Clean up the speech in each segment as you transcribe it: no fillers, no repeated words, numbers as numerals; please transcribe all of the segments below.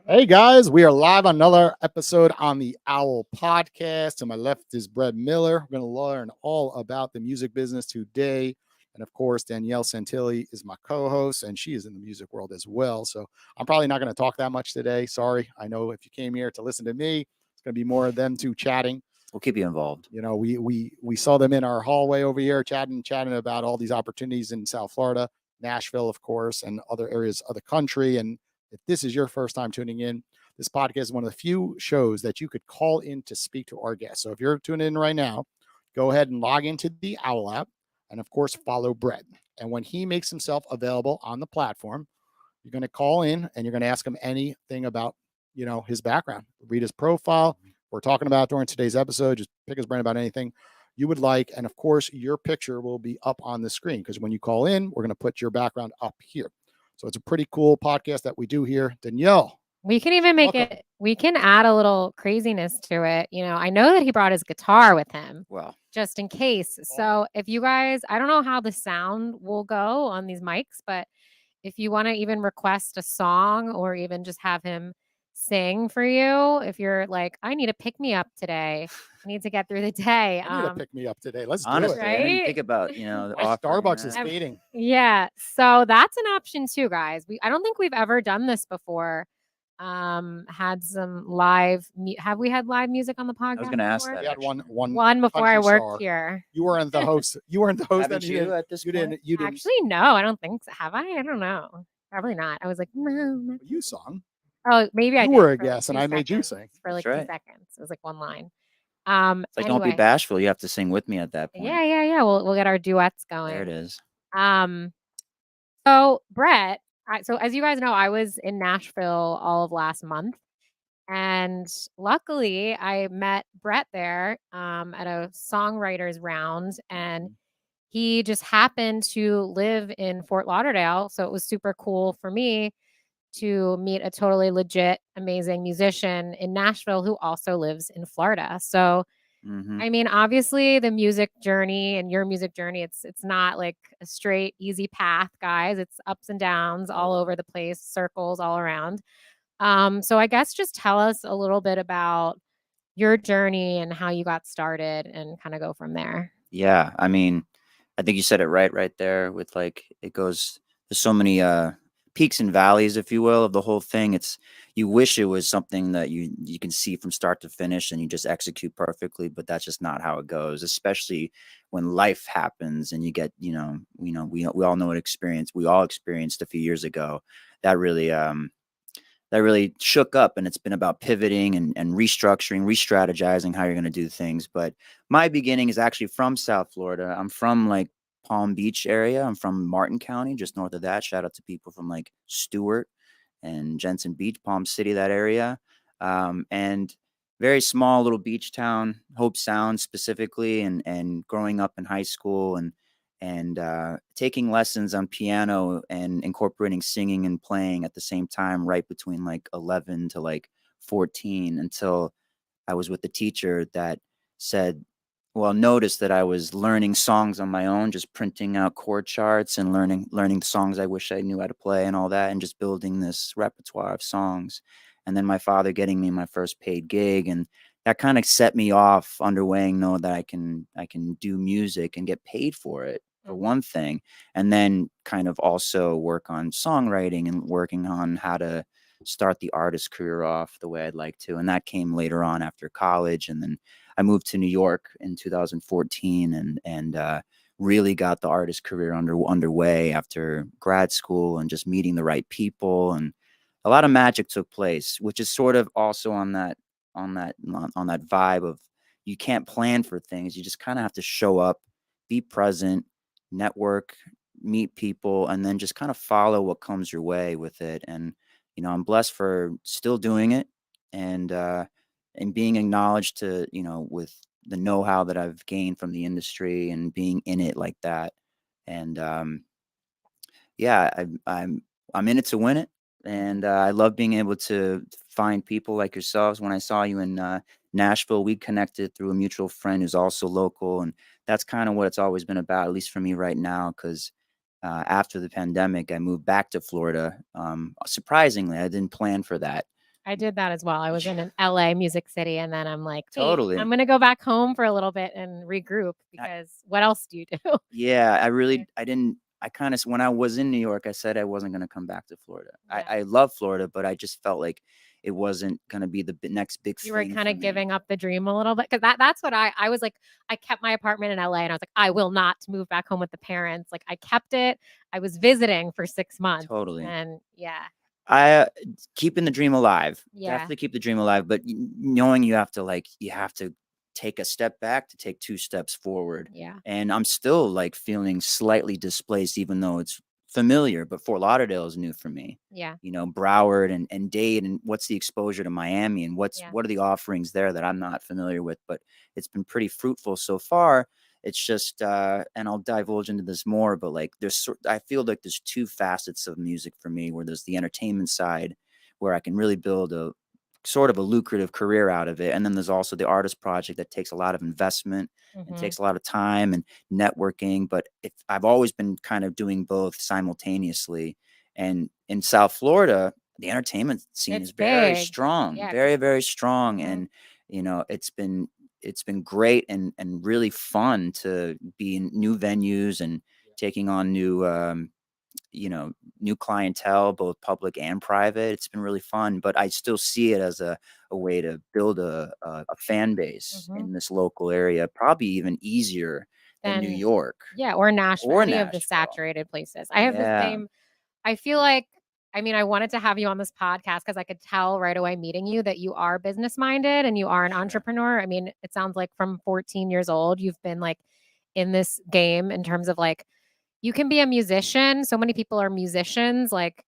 Hey guys, we are live on another episode on the Owwll podcast. To my left is Brett Miller. We're going to learn all about the music business today. And of course, Danielle Santilli is my co-host, and she is in the music world as well. So I'm probably not going to talk that much today. Sorry. I know if you came here to listen to me, it's going to be more of them two chatting. We'll keep you involved. You know, we saw them in our hallway over here chatting about all these opportunities in South Florida, Nashville, of course, and other areas of the country. And if this is your first time tuning in, this podcast is one of the few shows that you could call in to speak to our guests. So if you're tuning in right now, go ahead and log into the Owwll app and, of course, follow Brett. And when he makes himself available on the platform, you're going to call in and you're going to ask him anything about, you know, his background, read his profile. We're talking about during today's episode. Just pick his brain about anything you would like. And, of course, your picture will be up on the screen because when you call in, we're going to put your background up here. So it's a pretty cool podcast that we do here. Danielle. We can even make it, we can add a little craziness to it. You know, I know that he brought his guitar with him. Well, just in case. So if you guys, I don't know how the sound will go on these mics, but if you want to even request a song or even just have him sing for you, if you're like, I need a pick me up today, I need to get through the day. I need to pick me up today. Let's honestly, do it. I didn't Right? think about, you know, My Starbucks is fading. Yeah. So that's an option too, guys. I don't think we've ever done this before. Had some live have we had live music on the podcast? I was going to ask before? that. We had one before I country worked star. here. You weren't the host. You weren't the host. Haven't you at this point? You didn't. Actually, no, I don't think so. Have I? I don't know. Probably not. I was like, no. You sung. Oh, maybe I You did were a for like guest, and 2 I made you seconds. sing. For like That's 2 right. seconds. It was like one line. It's like, don't be Anyway. bashful. You have to sing with me at that point. Yeah. We'll get our duets going. There it is. So Brett, so as you guys know, I was in Nashville all of last month. And luckily, I met Brett there at a songwriters round, and he just happened to live in Fort Lauderdale. So it was super cool for me to meet a totally legit, amazing musician in Nashville who also lives in Florida. So, I mean, obviously, the music journey and your music journey, it's not like a straight, easy path, guys. It's ups and downs all over the place, circles all around. So I guess just tell us a little bit about your journey and how you got started and kind of go from there. Yeah. I mean, I think you said it right there with like, it goes, there's so many peaks and valleys, if you will, of the whole thing. It's, you wish it was something that you can see from start to finish and you just execute perfectly, but that's just not how it goes, especially when life happens and you get, we all know what experience we all experienced a few years ago. That really shook up, and it's been about pivoting and restructuring, re-strategizing how you're going to do things. But my beginning is actually from South Florida. I'm from like Palm Beach area. I'm from Martin County, just north of that. Shout out to people from like Stewart and Jensen Beach, Palm City, that area. And very small little beach town, Hope Sound specifically, and growing up in high school and taking lessons on piano and incorporating singing and playing at the same time, right between like 11 to like 14, until I was with the teacher that said, well, noticed that I was learning songs on my own, just printing out chord charts and learning the songs I wish I knew how to play and all that, and just building this repertoire of songs. And then my father getting me my first paid gig, and that kind of set me off underwaying, know that I can do music and get paid for it, for one thing, and then kind of also work on songwriting and working on how to start the artist career off the way I'd like to. And that came later on after college. And then I moved to New York in 2014 and really got the artist career underway after grad school and just meeting the right people. And a lot of magic took place, which is sort of also on that vibe of, you can't plan for things. You just kind of have to show up, be present, network, meet people, and then just kind of follow what comes your way with it. And, I'm blessed for still doing it and being acknowledged to, with the know-how that I've gained from the industry and being in it like that. And yeah, I'm in it to win it. And I love being able to find people like yourselves. When I saw you in Nashville, we connected through a mutual friend who's also local. And that's kind of what it's always been about, at least for me right now, because after the pandemic, I moved back to Florida. Surprisingly, I didn't plan for that. I did that as well. I was in an LA Music City, and then I'm like, wait, Totally. I'm gonna go back home for a little bit and regroup because what else do you do? Yeah, I didn't. I kind of, when I was in New York, I said I wasn't going to come back to Florida. Yeah. I love Florida, but I just felt like it wasn't going to be the next big You were thing kind for of me. giving up the dream a little bit because that's what I was like. I kept my apartment in LA, and I was like, I will not move back home with the parents. Like I kept it. I was visiting for 6 months, Totally. and yeah, I keeping the dream alive. Yeah. Definitely keep the dream alive, but knowing you have to take a step back to take 2 steps forward. yeah, And I'm still like feeling slightly displaced, even though it's familiar. But Fort Lauderdale is new for me. yeah, You know, Broward and Dade, and what's the exposure to Miami, and yeah. what are the offerings there that I'm not familiar with. But it's been pretty fruitful so far. It's just, and I'll divulge into this more, but like I feel like there's 2 facets of music for me, where there's the entertainment side, where I can really build a sort of a lucrative career out of it. And then there's also the artist project that takes a lot of investment and Mhm. takes a lot of time and networking. But I've always been kind of doing both simultaneously. And in South Florida, the entertainment scene It's is very big. strong, Yeah, very, very strong. Mhm. And, you know, it's been great and really fun to be in new venues and taking on new, new clientele, both public and private. It's been really fun, but I still see it as a way to build a fan base Mhm. in this local area, probably even easier than New Then York yeah, or Nashville, or any of the Nashville. saturated places. I have the Yeah, same. I feel like. I mean, I wanted to have you on this podcast because I could tell right away meeting you that you are business minded and you are an sure. entrepreneur. I mean, it sounds like from 14 years old, you've been like in this game in terms of like you can be a musician. So many people are musicians, like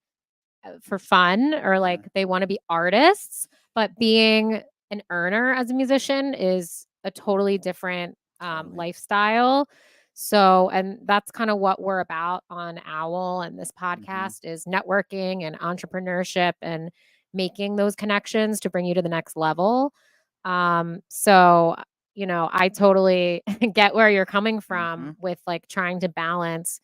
for fun or like they want to be artists, but being an earner as a musician is a totally different Totally. lifestyle. So, and that's kind of what we're about on Owl and this Mhm. podcast is networking and entrepreneurship and making those connections to bring you to the next level. So, I totally get where you're coming from Mhm. with like trying to balance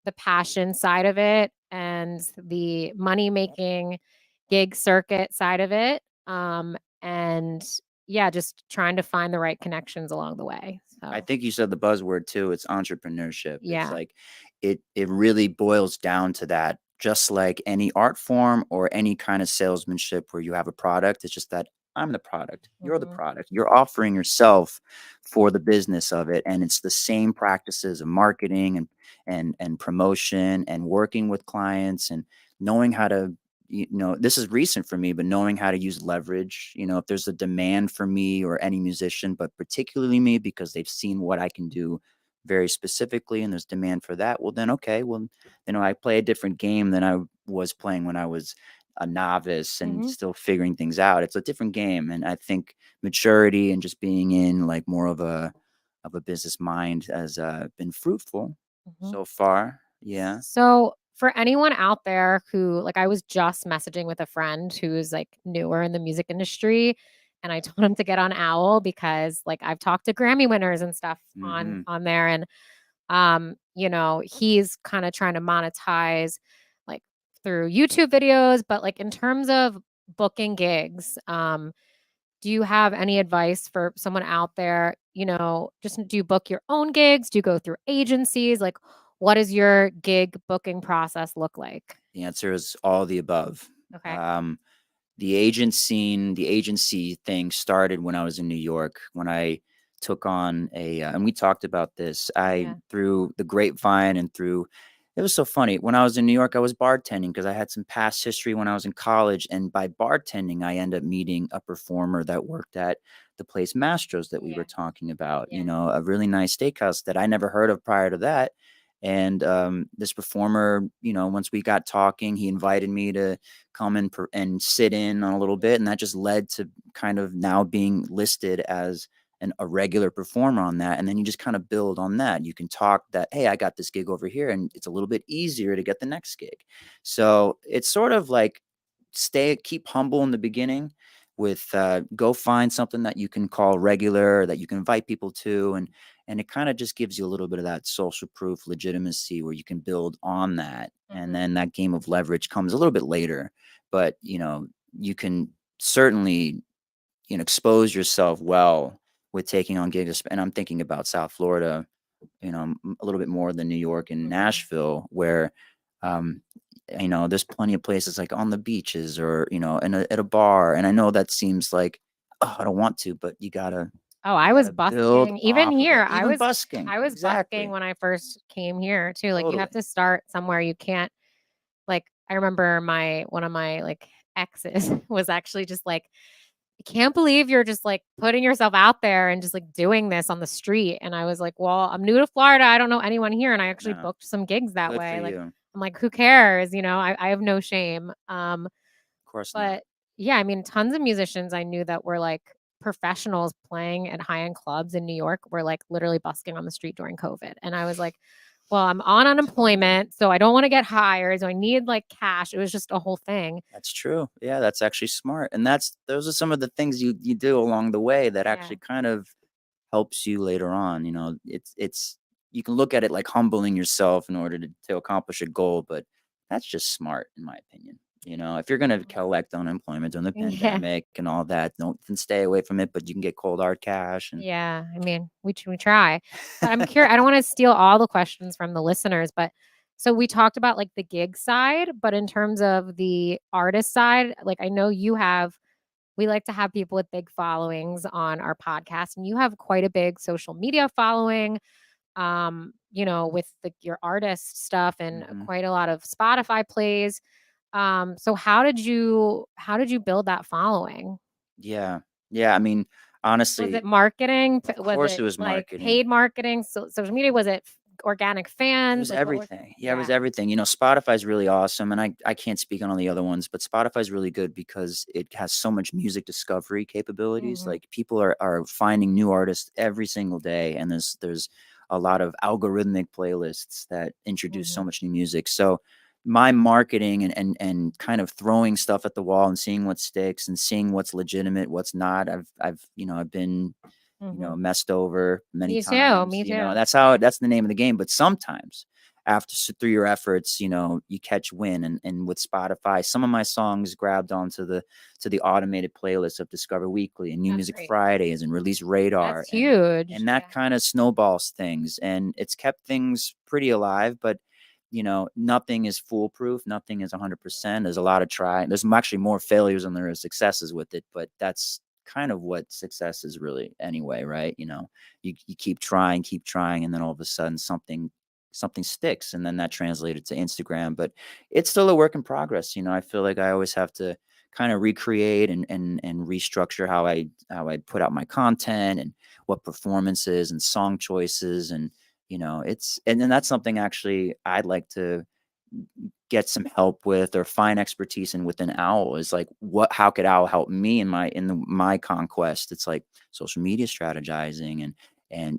the passion side of it and the money making gig circuit side of it. And yeah, just trying to find the right connections along the way. I So think you said the buzzword too. It's entrepreneurship. It's yeah. like it really boils down to that. Just like any art form or any kind of salesmanship where you have a product, it's just that I'm the product. You're the Mhm. product. You're offering yourself for the business of it. And it's the same practices of marketing and promotion and working with clients and knowing how to, this is recent for me, but knowing how to use leverage, if there's a demand for me or any musician, but particularly me, because they've seen what I can do very specifically and there's demand for that. Well, then, okay, well, I play a different game than I was playing when I was a novice and Mhm. still figuring things out. It's a different game. And I think maturity and just being in like more of a business mind has been fruitful Mhm. so far. Yeah. So, for anyone out there who, like, I was just messaging with a friend who's like newer in the music industry, and I told him to get on Owl because, like, I've talked to Grammy winners and stuff on Hmm. there, and he's kind of trying to monetize like through YouTube videos, but like in terms of booking gigs, do you have any advice for someone out there? Just do you book your own gigs? Do you go through agencies? Like, what does your gig booking process look like? The answer is all the above. Okay. Um, the agency thing started when I was in New York, when I took on and we talked about this. Yeah. Through the grapevine and through, it was so funny. When I was in New York, I was bartending because I had some past history when I was in college. And by bartending, I ended up meeting a performer that worked at the place Mastro's that we were Yeah. talking about, Yeah. a really nice steakhouse that I never heard of prior to that. And this performer, once we got talking, he invited me to come and sit in on a little bit, and that just led to kind of now being listed as a regular performer on that. And then you just kind of build on that. You can talk that, hey, I got this gig over here, and it's a little bit easier to get the next gig. So it's sort of like keep humble in the beginning with go find something that you can call regular, that you can invite people to, And it kind of just gives you a little bit of that social proof legitimacy where you can build on that. And then that game of leverage comes a little bit later. But, you can certainly, expose yourself well with taking on gigs. And I'm thinking about South Florida, a little bit more than New York and Nashville, where, um, there's plenty of places like on the beaches or, at a bar. And I know that seems like, oh, I don't want to, but Oh, you I was gotta build busking. Even off of it. here, Even busking. I was busking Exactly. when I first came here too. Like you have Totally. to start somewhere. You can't like I remember one of my like exes was actually just like, I can't believe you're just like putting yourself out there and just like doing this on the street. And I was like, well, I'm new to Florida. I don't know anyone here. And I actually No, booked some gigs that good for way. Like you. I'm like, who cares? I have no shame. Of course not. But yeah, I mean, tons of musicians I knew that were like professionals playing at high-end clubs in New York were like literally busking on the street during COVID. And I was like, well, I'm on unemployment, so I don't want to get hired. So I need like cash. It was just a whole thing. That's true. Yeah, that's actually smart. And those are some of the things you do along the way that Yeah. actually kind of helps you later on. It's you can look at it like humbling yourself in order to accomplish a goal, but that's just smart in my opinion. If you're gonna collect unemployment during the Yeah. pandemic and all that, don't then stay away from it, but you can get cold hard cash and Yeah. I mean, we try. But I'm curious, I don't want to steal all the questions from the listeners, but so we talked about like the gig side, but in terms of the artist side, like I know we like to have people with big followings on our podcast, and you have quite a big social media following, with your artist stuff and Mhm. quite a lot of Spotify plays. So how did you build that following? Yeah. Yeah, I mean, Was it honestly, marketing? of Was course it it was like marketing. paid marketing? Social media? Was it organic It fans? was Like what was? everything. Yeah, it was Yeah. everything. Spotify's really awesome, and I can't speak on all the other ones, but Spotify's really good because it has so much music discovery capabilities. Hmm. Like people are finding new artists every single day, and there's a lot of algorithmic playlists that introduce so Hmm. much new music. So my marketing and kind of throwing stuff at the wall and seeing what sticks and seeing what's legitimate, what's not. I've been Hmm. messed over many Me too. times. Me too. That's the name of the game. But sometimes through your efforts, you catch win. And with Spotify, some of my songs grabbed onto the automated playlist of Discover Weekly and New That's Music great. Fridays and Release Radar That's huge. and that Yeah. kind of snowballs things. And it's kept things pretty alive, but nothing is foolproof. Nothing is 100%. There's a lot of try. There's actually more failures than there are successes with it, but that's kind of what success is really anyway, right? You keep trying, and then all of a sudden something sticks, and then that translated to Instagram. But it's still a work in progress. I feel like I always have to kind of recreate and restructure how I put out my content and what performances and song choices and and then that's something actually I'd like to get some help with or find expertise in within Owl is like how could Owl help me in my conquest? It's like social media strategizing and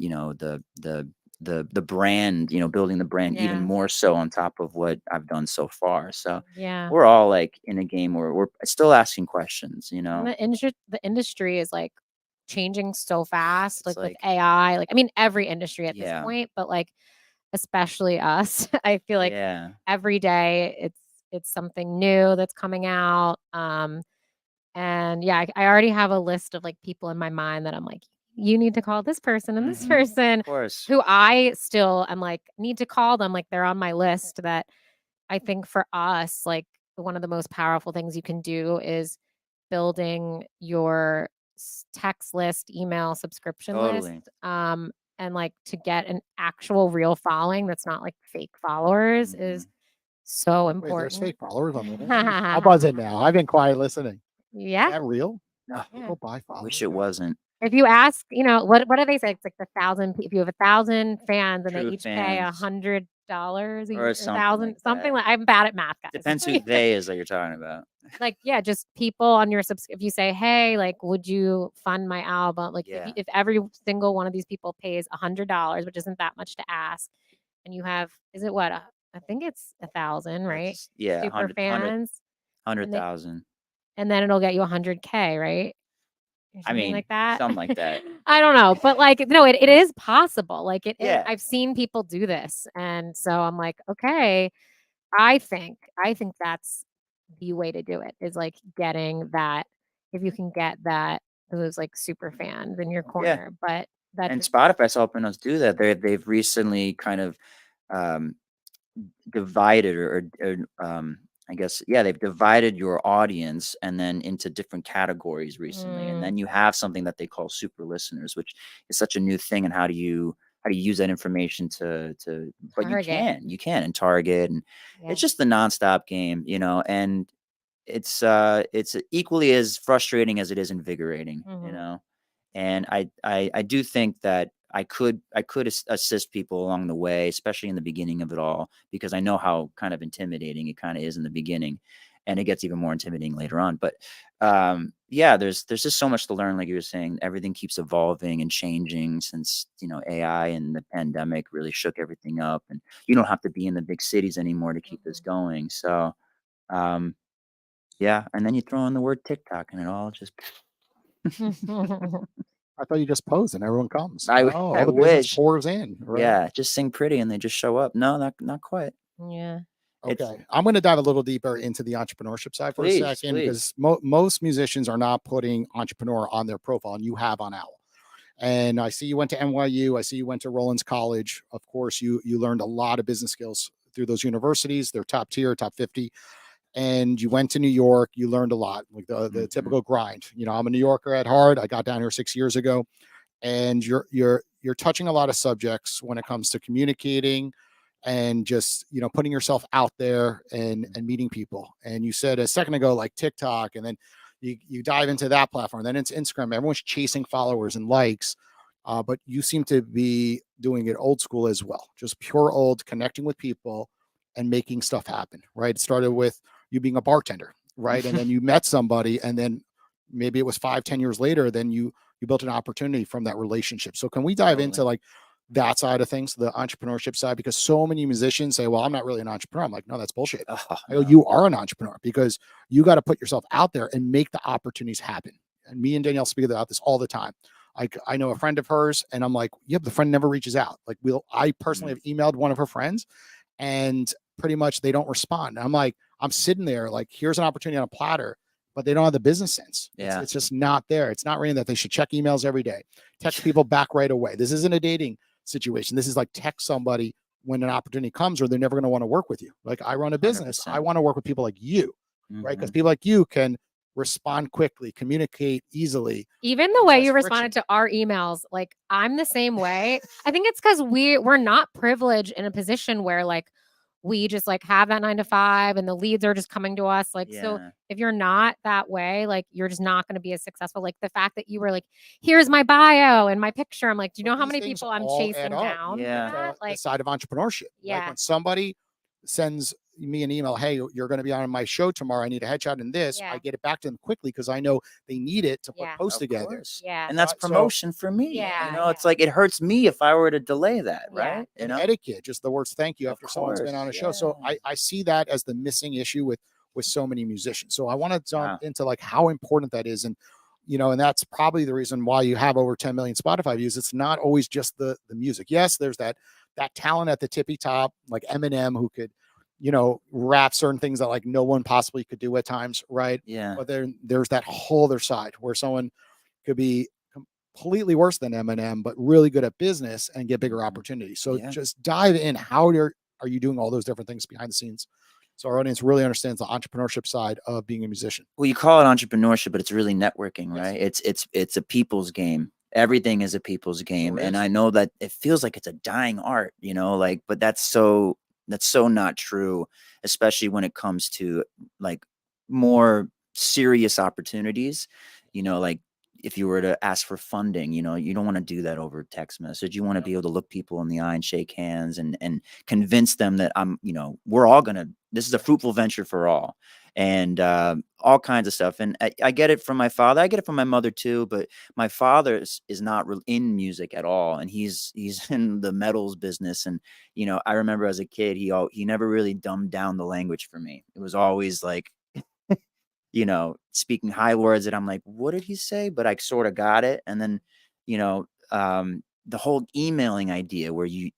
the brand, building the brand even Yeah. more so on top of what I've done so far. So Yeah. we're all like in a game where we're still asking questions. And the industry is like changing so fast, It's like with like, AI. Like I mean, every industry at this yeah, point, but like especially us. I feel like yeah. every day it's something new that's coming out. And yeah, I already have a list of like people in my mind that I'm like, you need to call this person and this Of person course. who I still am like need to call them. Like they're on my list that I think for us, like one of the most powerful things you can do is building your text list, email subscription list, Totally. and like to get an actual real following that's not like fake followers is Mhm. so Wait, there's important. fake followers on there. I'll buzz in now. I've been quiet listening. Is Yeah, that real? Ah, yeah. People buy wish followers it now? wasn't. If you ask, what do they say? It's like the thousand. If you have 1,000 fans and they True each pay fans $100 a or year, or something thousand, like something that. like I'm bad at math, guys. Depends who they is that you're talking about. Like, yeah, just people on your if you say, "Hey, like, would you fund my album?" Like, if Yeah, if every single one of these people pays $100, which isn't that much to ask, and you have is it what? I think it's 1,000, right? yeah, Super fans, and they 100,000. and then it'll get you 100K, right? or I something mean, like that. something like that. I don't know, but like no, it is possible. Like it is. Yeah. I've seen people do this, and so I'm like, okay, I think that's the way to do it is like getting that if you can get that those like super fans in your Yeah. corner, but that And just Spotify's helping us do that. They've recently kind of um, divided I guess yeah, they've divided your audience and then into different categories recently, and mm, then you have something that they call super listeners, which is such a new thing. And how do you use that information to but target. you can and target, and Yeah. it's just the nonstop game, and it's equally as frustrating as it is invigorating, Hmm. and I do think that I could assist people along the way, especially in the beginning of it all, because I know how kind of intimidating it kind of is in the beginning, and it gets even more intimidating later on. But yeah, there's just so much to learn, like you were saying. Everything keeps evolving and changing since AI and the pandemic really shook everything up, and you don't have to be in the big cities anymore to keep this going. So um, yeah, and then you throw in the word TikTok, and it all just Mhm. I thought you just pose and everyone comes. I No, I all the business wish. pours in, right? Yeah, just sing pretty and they just show up. No, not quite. Yeah. It's Okay. I'm going to dive a little deeper into the entrepreneurship side for a please, second please. because most musicians are not putting entrepreneur on their profile, and you have on Owl. And I see you went to NYU. I see you went to Rollins College. Of course, you learned a lot of business skills through those universities. They're top tier, top 50. And you went to New York. You learned a lot, like the Mhm. typical grind. I'm a New Yorker at heart. I got down here 6 years ago, and you're touching a lot of subjects when it comes to communicating and just putting yourself out there and meeting people. And you said a second ago like TikTok, and then you dive into that platform, then it's Instagram. Everyone's chasing followers and likes, but you seem to be doing it old school as well, just pure old, connecting with people and making stuff happen. Right, it started with you being a bartender, right, and then you met somebody, and then maybe it was 5-10 years later, then you built an opportunity from that relationship. So can we dive into Totally. like that side of things, the entrepreneurship side? Because so many musicians say, well, I'm not really an entrepreneur. I'm like, no, that's bullshit. Oh, I go, no. you are an entrepreneur because you got to put yourself out there and make the opportunities happen. And me and Danielle speak about this all the time. I know a friend of hers, and I'm like, yep, the friend never reaches out. Like, I personally Mhm. have emailed one of her friends, and pretty much they don't respond. And I'm like, I'm sitting there like, here's an opportunity on a platter, but they don't have the business sense. It's Yeah. it's just not there. It's not really that they should check emails every day, text people back right away. This isn't a dating situation. This is like text somebody when an opportunity comes, or they're never going to want to work with you. Like, I run a business. I 100%. want to work with people like you, right? Because Mhm. people like you can respond quickly, communicate easily. Even the There's way less you responded friction. to our emails, like I'm the same way. I think it's because we're not privileged in a position where like we just like have that 9 to 5 and the leads are just coming to us. Like, so Yeah. if you're not that way, like you're just not going to be as successful. Like the fact that you were like, here's my bio and my picture. I'm like, do you But know how these many things people I'm all add chasing up down for Yeah. that? the Like, side of entrepreneurship. Like, yeah, when somebody sends me an email, hey, you're going to be on my show tomorrow, I need a headshot in this, I yeah, get it back to them quickly because I know they need it to put yeah, posts Of together. course. yeah, And that's So promotion for me. yeah, It's yeah, like it hurts me if I were to delay that, yeah. right? and etiquette, just the words thank you Of after someone's been on course. a show. So Yeah. I see that as the missing issue with so many musicians. So I want to jump Wow. into like how important that is. And and that's probably the reason why you have over 10 million Spotify views. It's not always just the music. Yes, there's that talent at the tippy top, like Eminem, who could rap certain things that like no one possibly could do at times, right? Yeah. But there's that whole other side where someone could be completely worse than Eminem, but really good at business and get bigger Mhm. opportunities. So Yeah. just dive in. How are you doing all those different things behind the scenes? So our audience really understands the entrepreneurship side of being a musician. Well, you call it entrepreneurship, but it's really networking, Yes, right? It's a people's game. Everything is a people's game, sure and is. I know that it feels like it's a dying art, like, but that's so not true, especially when it comes to like more serious opportunities. Like if you were to ask for funding, you don't want to do that over text message. You want to Yep. be able to look people in the eye and shake hands and convince them that we're all gonna. This is a fruitful venture for all, and all kinds of stuff. And I get it from my father. I get it from my mother too. But my father is not in music at all, and he's in the metals business. And I remember as a kid, he never really dumbed down the language for me. It was always like speaking high words that I'm like, what did he say? But I sort of got it. And then, you know, the whole emailing idea where you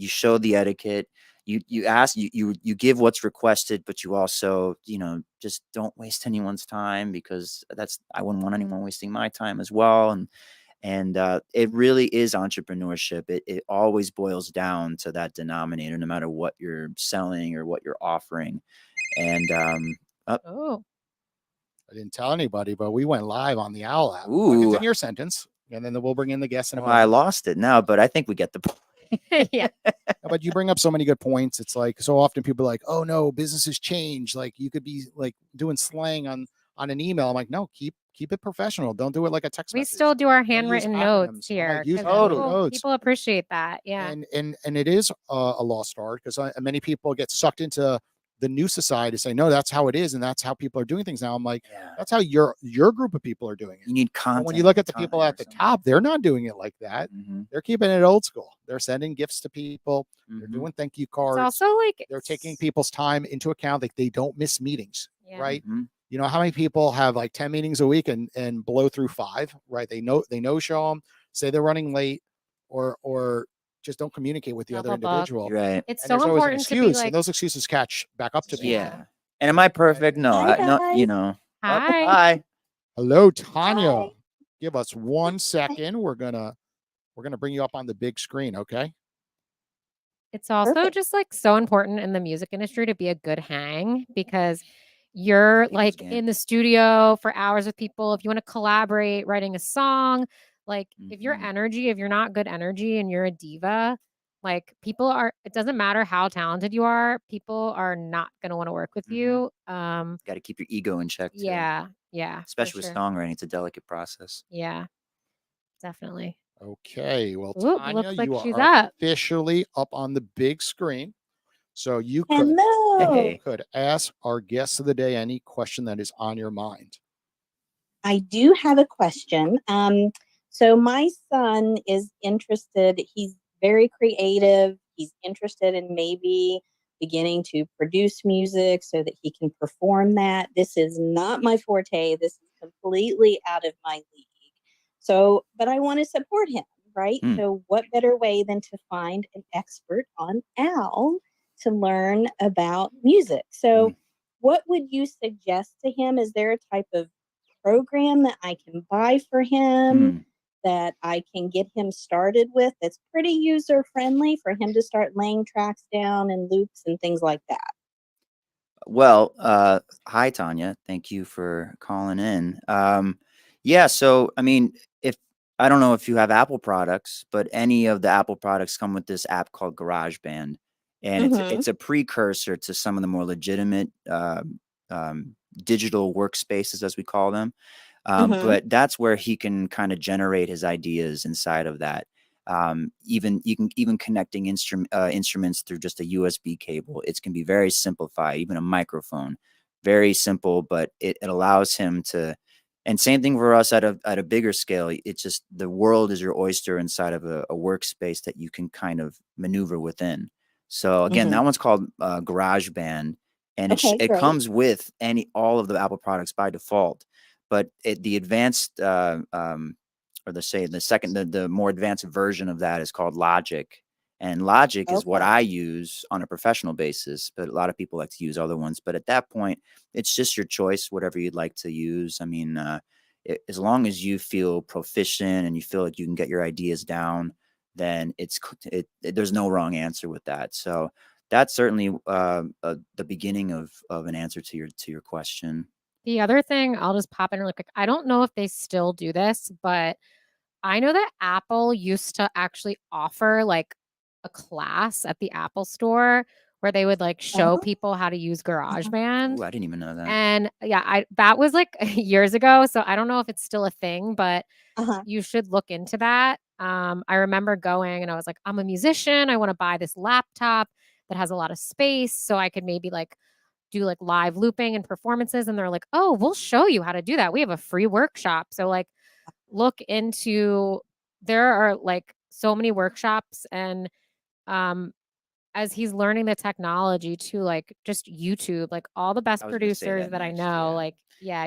show the etiquette, you ask, you give what's requested, but you also, just don't waste anyone's time, because I wouldn't want anyone wasting my time as well. And it really is entrepreneurship. It always boils down to that denominator, no matter what you're selling or what you're offering. And Oh, I didn't tell anybody, but we went live on the Owl app. ooh, Continue your sentence, and then we'll bring in the guests in a well, I moment. lost it now, but I think we get the point. yeah. No, but you bring up so many good points. It's like so often people are like, "Oh no, businesses change." Like you could be like doing slang on an email. I'm like, no, keep it professional. Don't do it like a text We message. still do our Don't use handwritten notes acronyms. I'm like, here use because handwritten Totally. notes. people appreciate that. Yeah. And it is a lost art because many people get sucked into the new society, say no, that's how it is, and that's how people are doing things now. I'm like, Yeah. that's how your group of people are doing it. You need But content. when you look at the content people at the or something. top, they're not doing it like that. Mhm, They're keeping it old school. They're sending gifts to people. They're mhm. doing thank you It's cards. also like They're taking people's time into account. Like they don't miss meetings, yeah. right? Mhm. You know how many people have like 10 meetings a week and blow through 5, right? They no show them, say they're running late, or just don't communicate with the other Double book. individual. You're right. It's And so there's always an important to be excuse, like, and those excuses catch back up to people. Yeah. And am I perfect? No, Hi, no, guys. Oh, hi. hi. Hello, Tanya. Hi. Give us 1 second. We're gonna bring you up on the big screen, okay? It's also Perfect. just like so important in the music industry to be a good hang because you're People's like game. in the studio for hours with people. If you want to collaborate, writing a song, like if your Mhm. energy, if you're not good energy and you're a diva, like people are, it doesn't matter how talented you are, people are not going to want to work with Mhm. you. Got to keep your ego in check too. Yeah, for Especially with sure. songwriting, it's a delicate process. Yeah, definitely. Okay. Well, Ooh, Tanya, looks like you she's are up. officially up on the big screen. So you Hello. Hey. could ask our guest of the day any question that is on your mind. I do have a question. So my son is interested. He's very creative. He's interested in maybe beginning to produce music so that he can perform that. This is not my forte. This is completely out of my league. So, but I want to support him, right? Hmm. So, what better way than to find an expert on Owl to learn about music? So, what would you suggest to him? Is there a type of program that I can buy for him Hmm. that I can get him started with that's pretty user friendly for him to start laying tracks down and loops and things like that? Well, hi Tanya. Thank you for calling in. Yeah, so I mean, if I don't know if you have Apple products, but any of the Apple products come with this app called GarageBand, and Mm-hmm. it's a precursor to some of the more legitimate digital workspaces, as we call them. Mm-hmm. But that's where he can kind of generate his ideas inside of that. Even you can even connecting instruments through just a USB cable. It can be very simplified, even a microphone, very simple, but it allows him to. And same thing for us at a bigger scale. It's just the world is your oyster inside of a workspace that you can kind of maneuver within. So again, Mm-hmm. that one's called GarageBand, and Okay, it great. comes with all of the Apple products by default. But the advanced or the more advanced version of that is called Logic. And Logic is what Okay. I use on a professional basis, but a lot of people like to use other ones. But at that point, it's just your choice, whatever you'd like to use. I mean, as long as you feel proficient and you feel like you can get your ideas down, then there's no wrong answer with that. So that's certainly the beginning of an answer to your question. The other thing, I'll just pop in really quick. I don't know if they still do this, but I know that Apple used to actually offer like a class at the Apple store where they would like show Uh-huh. people how to use GarageBand. Ooh, I didn't even know that. And yeah, that was like years ago, so I don't know if it's still a thing, but Uh-huh. you should look into that. I remember going and I was like, I'm a musician. I want to buy this laptop that has a lot of space so I could maybe like do like live looping and performances. And they're like, oh, we'll show you how to do that. We have a free workshop. So like look into there are like so many workshops and um as he's learning the technology to like just YouTube, like all the best I was gonna say producers that that I next, know, yeah. like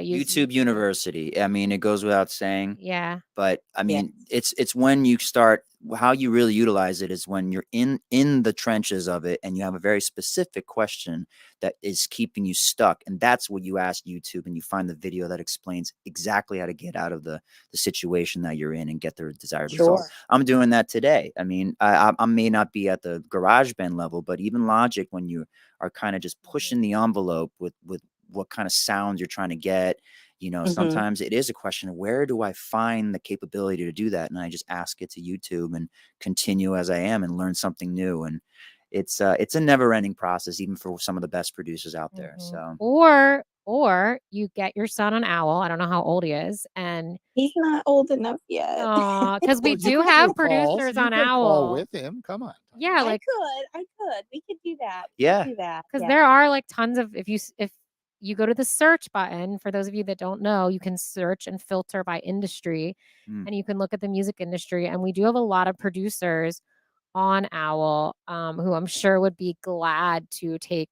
use YouTube University. I mean, it goes without saying, Yeah. but I Yes. mean, it's when you start, how you really utilize it is when you're in the trenches of it and you have a very specific question that is keeping you stuck, and that's what you ask YouTube, and you find the video that explains exactly how to get out of the situation that you're in and get the desired result. Sure. I'm doing that today. I mean, I may not be at the GarageBand level, but even Logic, when you are kind of just pushing the envelope with what kind of sound you're trying to get, you know, Mhm. sometimes it is a question of where do I find the capability to do that? And I just ask it to YouTube and continue as I am and learn something new. And it's a never ending process, even for some of the best producers out there. Mhm. So Or you get your son on Owwll. I don't know how old he is, and He's not old enough yet. because we Well, you do could have calls. producers You on could call Owwll. with him. Come on. Yeah, like I could. We could do that. yeah, Do that. because Yeah. there are like tons of if you go to the search button, for those of you that don't know, you can search and filter by industry, Mm. and you can look at the music industry, and we do have a lot of producers on Owwll, who I'm sure would be glad to take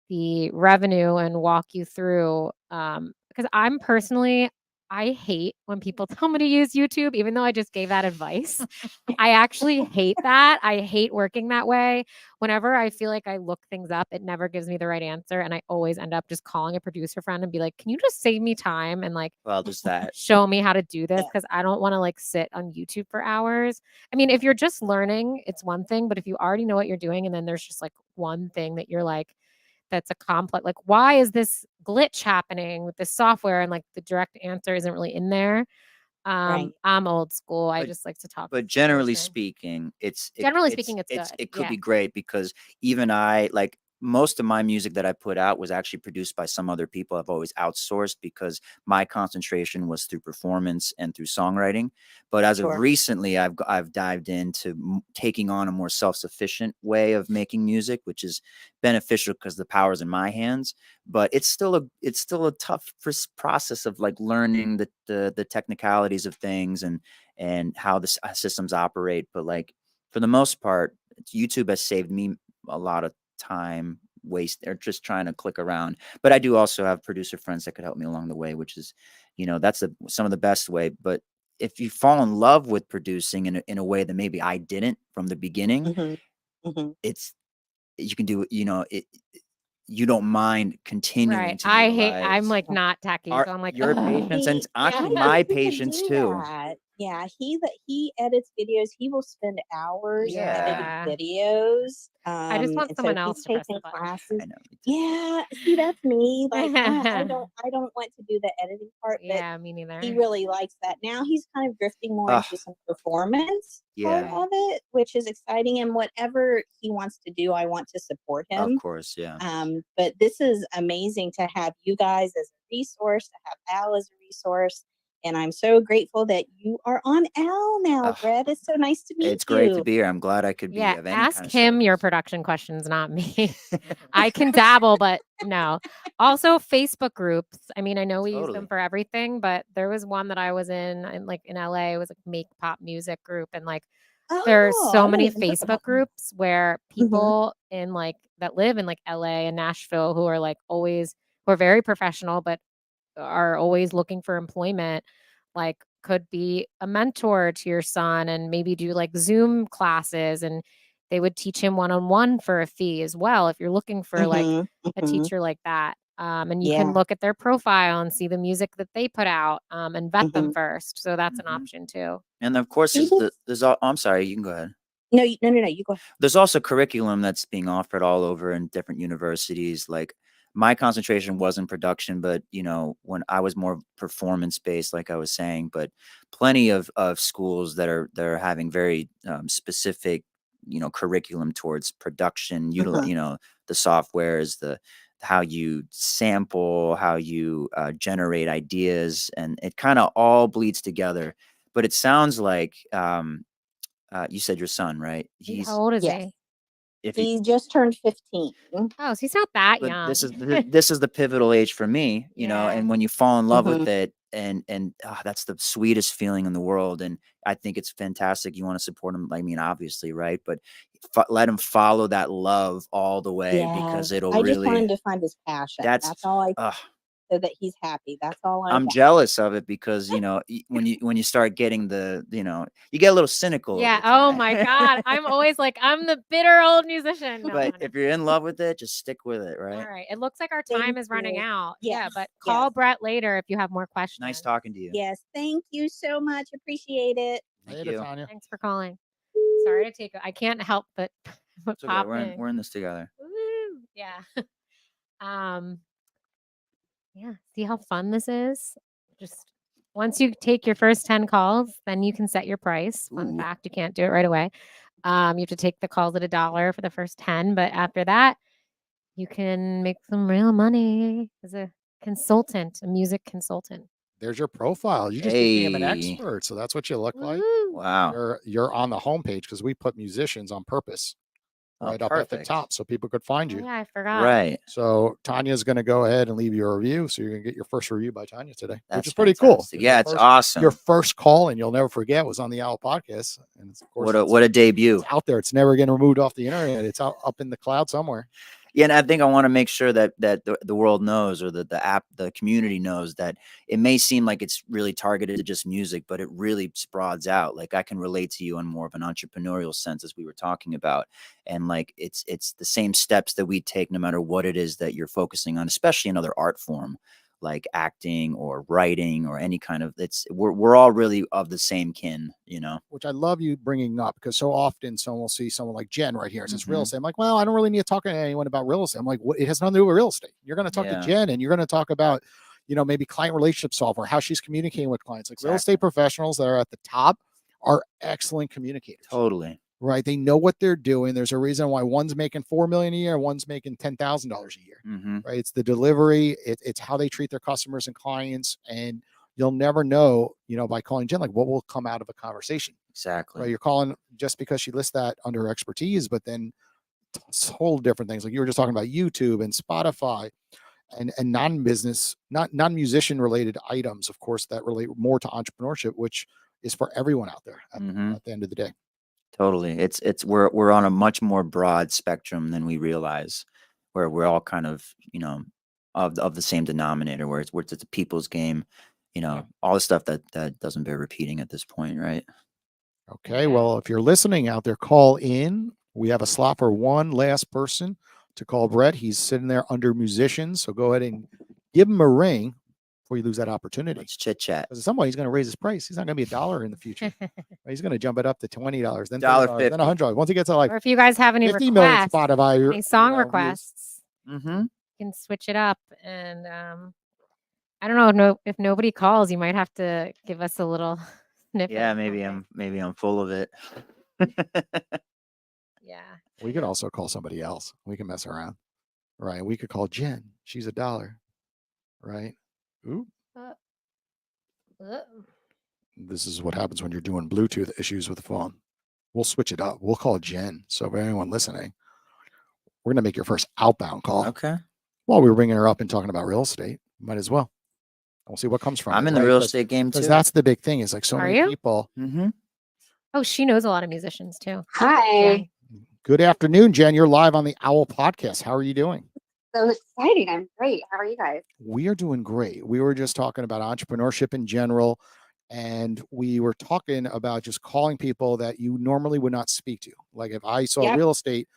the revenue and walk you through. Because I'm personally, I hate when people tell me to use YouTube, even though I just gave that advice. I actually hate that. I hate working that way. Whenever I feel like I look things up, it never gives me the right answer. And I always end up just calling a producer friend and be like, can you just save me time and like well, there's that. show me how to do this? Yeah. Because I don't want to like sit on YouTube for hours. I mean, if you're just learning, it's one thing. But if you already know what you're doing and then there's just like one thing that you're like, that's a complex, like, why is this glitch happening with this software? And like the direct answer isn't really in there. Right. I'm old school. I But just like to talk to but the generally person. speaking, Generally speaking, it's good. it could Yeah. be great, because even I, like, most of my music that I put out was actually produced by some other people. I've always outsourced because my concentration was through performance and through songwriting. But as of Sure. recently, I've dived into taking on a more self-sufficient way of making music, which is beneficial because the power's in my hands. But it's still a tough process of like learning the technicalities of things and how the systems operate. But like, for the most part, YouTube has saved me a lot of time waste or just trying to click around. But I do also have producer friends that could help me along the way, which is, you know, that's some of the best way. But if you fall in love with producing in a way that maybe I didn't from the beginning, Mhm. Mhm. it's you can do it, you know, you don't mind continuing Right. to I'm utilize like Yeah. not techie. So I'm like, your ugh. patience and I actually think my he could patience do too. that. Yeah, he edits videos. He will spend hours editing Yeah. videos. I just want And so someone he's else to press the taken button. classes. I know. Me too. Yeah, see, that's me. Like I don't want to do the editing part, but Yeah, me he neither. really likes that. Now he's kind of drifting more Ugh, into some performance part yeah, Okay. of it, which is exciting. And whatever he wants to do, I want to support of him. course, yeah. But this is amazing to have you guys as a resource, to have Al as a resource. And I'm so grateful that you are on Al now, Ugh, Brett. It's so nice to meet it's great to you. be here. I'm glad I could be Yeah. of any Ask kind of him your service. production questions, not me. I can dabble, but no. Also, Facebook groups. I mean, I know we use them Totally. for everything, but there was one that I was in like in LA. It was like Make Pop Music group, and like there are Oh, so I don't many even know Facebook that one. groups where Mhm. people in like that live in like LA and Nashville who are like always who are very professional, but are always looking for employment, like could be a mentor to your son and maybe do like Zoom classes, and they would teach him one-on-one for a fee as well if you're looking for like Mhm. a Mhm. teacher like that. And you can Yeah. look at their profile and see the music that they put out, and vet them Mhm. first. So that's an Mhm. option too. And of course, See this? there's all. I'm sorry, you can go ahead. No, no. You go ahead. There's also curriculum that's being offered all over in different universities. Like, my concentration was in production, but you know, when I was more performance based, like I was saying, but plenty of schools that are having very specific, you know, curriculum towards production. Mhm. You know, the softwares, the how you sample, how you generate ideas, and it kind of all bleeds together. But it sounds like you said your son, right? How old is Yes. he? If he He just turned 15. Oh, so he's not that but young. this is the pivotal age for me, you know, Yeah. and when you fall in love with Mhm. it, that's the sweetest feeling in the world. And I think it's fantastic. You want to support them. I mean, obviously, right? But let them follow that love all the way, Yeah. because it'll I just want really, him to find his passion. that's, That's all I uh, so that he's happy. That's all I I'm want. jealous of it, because, you know, when you start getting you get a little cynical. Yeah. over time. Oh my God. I'm always like, I'm the bitter old musician. No, But no. if you're in love with it, just stick with it, right? All right. It looks like our Thank time is running you. out. Yeah, Yes, but call yes. Brett later if you have more questions. Nice talking to you. Yes. Thank you so much. Appreciate it. Thank Later, you. Tanya. Thanks for calling. Sorry to take. I can't help but It's okay. pop We're in. in this together. Woo! Yeah. Yeah. See how fun this is? Just once you take your first 10 calls, then you can set your price. Fun Ooh. fact, you can't do it right away. You have to take the calls at $1 for the first 10, but after that, you can make some real money as a consultant, a music consultant. There's your profile. You just became an Hey. expert, so that's what you look like. Woo! Wow. You're on the homepage because we put musicians on purpose Oh, right up at the perfect. top so people could find Oh, you. yeah, I forgot. Right. So Tanya's going to go ahead and leave you a review. So you're going to get your first review by Tanya today, That's which is pretty cool. fantastic. Yeah, it's Your awesome. first call, and you'll never forget, was on the Owwll podcast. And of course, What a debut. it's out there. It's never getting removed off the internet. It's out up in the cloud somewhere. Yeah, and I think I want to make sure that the world knows, or that the community knows, that it may seem like it's really targeted to just music, but it really spreads out. Like, I can relate to you in more of an entrepreneurial sense, as we were talking about, and like it's the same steps that we take, no matter what it is that you're focusing on, especially another art form like acting or writing or any kind of. We're all really of the same kin, you know. Which I love you bringing up, because so often someone will see someone like Jen right here. It says real Mhm. estate. I'm like, well, I don't really need to talk to anyone about real estate. I'm like, what? It has nothing to do with real estate. You're going to talk to Yeah. Jen, and you're going to talk about, maybe client relationship software, how she's communicating with clients. Like, real Exactly. estate professionals that are at the top are excellent communicators. Totally. Right? They know what they're doing. There's a reason why one's making $4 million a year, one's making $10,000 a year. Hmm. Right? It's the delivery. It's how they treat their customers and clients. And you'll never know, by calling Jen, like, what will come out of a conversation. Exactly. Right? You're calling just because she lists that under her expertise, but then whole different things. Like you were just talking about YouTube and Spotify and non-business, not non-musician related items, of course, that relate more to entrepreneurship, which is for everyone out there at the end of the day. Totally. We're on a much more broad spectrum than we realize, where we're all kind of, of the same denominator, where it's a people's game, all the stuff that doesn't bear repeating at this point, right? Okay. Yeah. Well, if you're listening out there, call in. We have a slot for one last person to call Brett. He's sitting there under musicians. So go ahead and give him a ring before you lose that opportunity. Let's chit chat. Because at some point he's going to raise his price. He's not going to be $1 in the future. Right? He's going to jump it up to $20, then $30, $1.50. then $100. Once he gets to like Or if you guys have any 50 million requests, Spotify, any song views. requests, Mm-hmm. you can switch it up. And I don't know if nobody calls, you might have to give us a little snippet. Yeah, of maybe something. I'm full of it. Yeah. We could also call somebody else. We can mess around. Right. We could call Jen. She's $1. Right. Ooh. This is what happens when you're doing Bluetooth issues with the phone. We'll switch it up. We'll call Jen. So for anyone listening, we're going to make your first outbound call. Okay. While we were bringing her up and talking about real estate, might as well. We'll see what comes from it. I'm in the real estate game too. Because that's the big thing. Is like so Are many you? people. Mm-hmm. Oh, she knows a lot of musicians too. Hi. Yeah. Good afternoon, Jen. You're live on the Owwll podcast. How are you doing? So exciting. I'm great. How are you guys? We are doing great. We were just talking about entrepreneurship in general, and we were talking about just calling people that you normally would not speak to. Like if I saw Yep. real estate,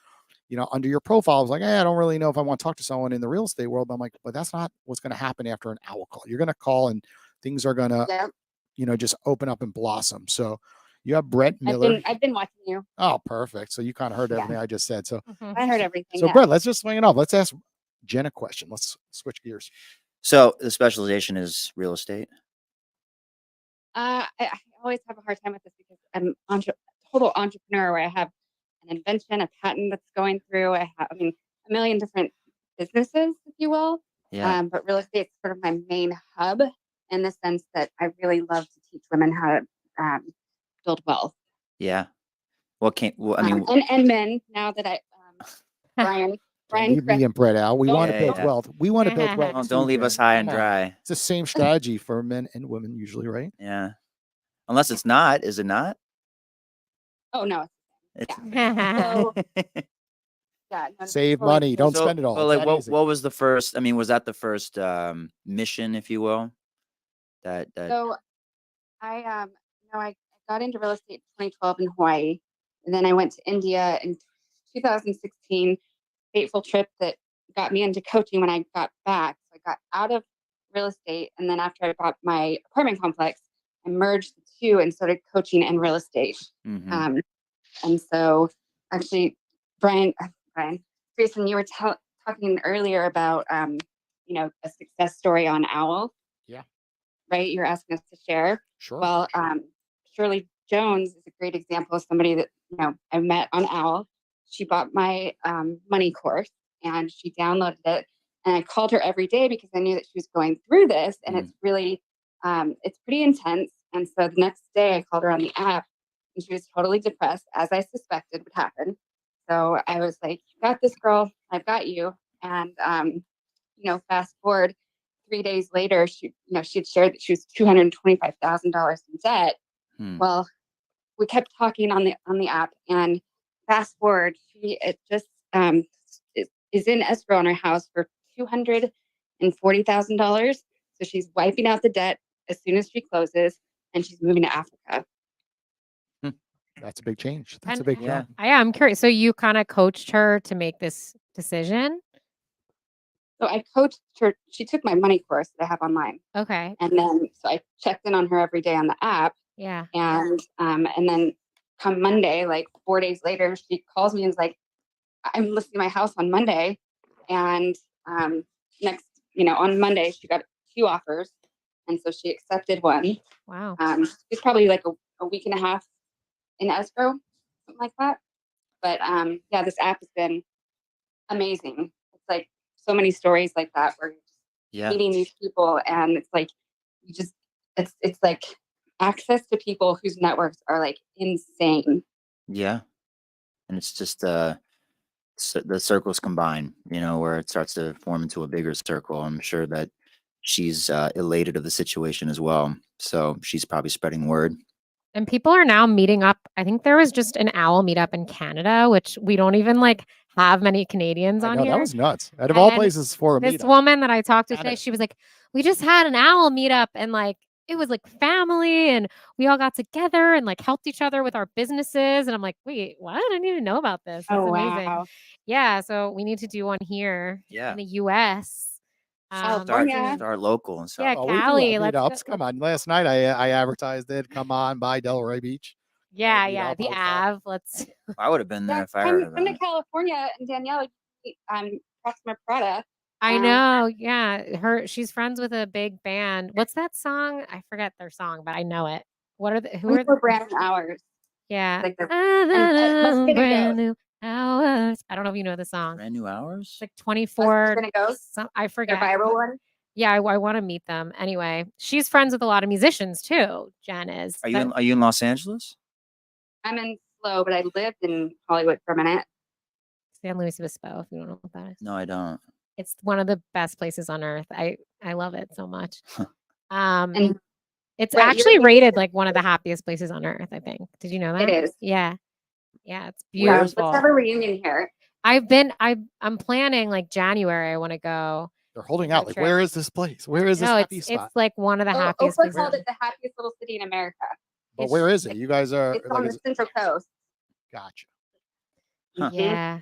under your profile, I was like, I don't really know if I want to talk to someone in the real estate world. But I'm like, but that's not what's going to happen after an Owwll call. You're going to call and things are going to, Yep. just open up and blossom. So you have Brett Miller. I've been watching you. Oh, perfect. So you kind of heard Yeah. everything I just said. So, Mhm. I heard everything. so yeah. Brett, let's just swing it off. Let's ask Jen a question. Let's switch gears. So the specialization is real estate. I always have a hard time with this because I'm total entrepreneur where I have an invention, a patent that's going through. I have, a million different businesses, if you will. Yeah. But real estate is sort of my main hub in the sense that I really love to teach women how to build wealth. Yeah. And and men now that Brian Brian leave me and Brett out. We Don't- want to Yeah, build yeah. wealth. We want to build wealth. Don't, too, don't leave us Jen. high and Come on. dry. It's the same strategy for men and women usually, right? Yeah. Unless it's not. Is it not? Oh no. It's So yeah. No, Save totally. money. Don't so, spend it all. but It's like, that what easy. was the first? I mean, was that the first mission, if you will? That So I I got into real estate in 2012 in Hawaii, and then I went to India in 2016. Fateful trip that got me into coaching when I got back. So I got out of real estate, and then after I bought my apartment complex, I merged the two and started coaching in real estate. mhm. And so, actually, Brian, Jason, you were talking earlier about a success story on Owwll. Yeah. Right. You're asking us to share. Sure. Well, Shirley Jones is a great example of somebody that I met on Owwll. She bought my money course and she downloaded it, and I called her every day because I knew that she was going through this, and it's really it's pretty intense. And so the next day I called her on the app, and she was totally depressed, as I suspected would happen. So I was like, "You got this, girl. I've got you." And fast forward 3 days later, she'd shared that she was $225,000 in debt. Well, we kept talking on the app, and fast forward, it just is in escrow on her house for $240,000. So she's wiping out the debt as soon as she closes, and she's moving to Africa. That's a big change. That's a And- big Yeah. jump. I'm curious. So you kind of coached her to make this decision? So I coached her. She took my money course that I have online, Okay. and then so I checked in on her every day on the app. Yeah. And then come Monday, like 4 days later, she calls me and is like, "I'm listing my house on Monday." And next, on Monday, she got 2 offers. And so she accepted one. Wow. It's probably like a week and a half in escrow, something like that. But yeah, this app has been amazing. It's like so many stories like that where you're just Yeah. meeting these people, and it's like it's like access to people whose networks are like insane. Yeah. And it's just the circles combine, where it starts to form into a bigger circle. I'm sure that she's elated of the situation as well. So she's probably spreading word. And people are now meeting up. I think there was just an Owwll meetup in Canada, which we don't even have many Canadians I on know here. that was nuts. Out of all And places for a This meetup. woman that I talked to today, Canada. she was like, "We just had an Owwll meetup, and it was like family, and we all got together and helped each other with our businesses." And I'm like, "Wait, what? I didn't even know about this. That's amazing." Wow. Yeah, so we need to do one here Yeah. in the U.S. California. Start local and stuff. Yeah, Oh, we do Cali. have Let's go. meetups. Come on. Last night I advertised it. Come on by Delray Beach. Yeah, meet yeah, up, the hook up. Ave. Let's. I would have been there Yeah, if I heard come about to it. California, and Danielle, Proxima Prada. I Um, know. Yeah, she's friends with a big band. What's that song? I forget their song, but I know it. What are the? Who are? 24 brand new hours. Yeah. Like the Ah, Must brand Go. new hours. I don't know if you know the song. Brand new hours? It's like 24. Gonna go. I Their forget. viral one. Yeah, I want to meet them. Anyway, she's friends with a lot of musicians too. Jen is. Are you in Los Angeles? I'm in Slow, but I lived in Hollywood for a minute. San Luis Obispo? If you don't know what that is, No, I don't. it's one of the best places on earth. I love it so much. And It's Brett, actually you're- rated like one of the happiest places on earth. I think. Did you know that? It is. Yeah. Yeah, it's Where is it? beautiful. Let's have a reunion here. I'm planning January. I want to go. They're holding Road out. Like, trip. where is this place? Where is this No, happy it's spot? like one of the happiest Oprah places. called it the happiest little city in America. But where is it? You guys are It's like, on is the it- Central Coast. gotcha. Huh. Yeah.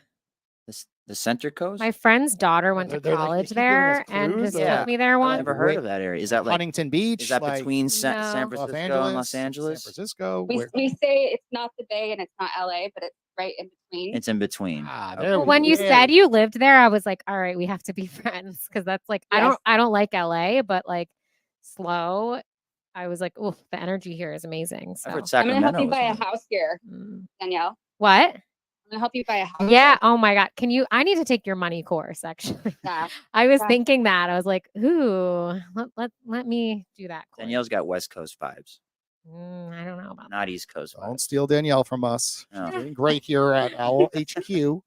The Center Coast? My friend's daughter went to they're like, they college keep doing this there and cruise, just yeah. took me there I've I've once. never heard of that area. Is that like Huntington Beach? is that like, between San No. Francisco Los and Angeles? Los Angeles? San Francisco? We Where? say it's not the Bay and it's not LA, but it's right in between. It's in between. Ah, Okay. there Well, we when go. you Yeah. said you lived there, I was like, all right, we have to be friends because that's Yes. I don't like LA, but slow. I was like, oh, the energy here is amazing. So I've heard I'm gonna help Sacramento. you was buy a one of them. house here, Danielle. What? I'm gonna help you buy a house. Yeah. here. Oh my God. I need to take your money course actually. Yeah. I was Yeah. thinking that. I was like, ooh, let me do that course. Danielle's got West Coast vibes, I don't know about not East Coast Don't vibes. steal Danielle from us. No. She's doing great here at Owwll HQ.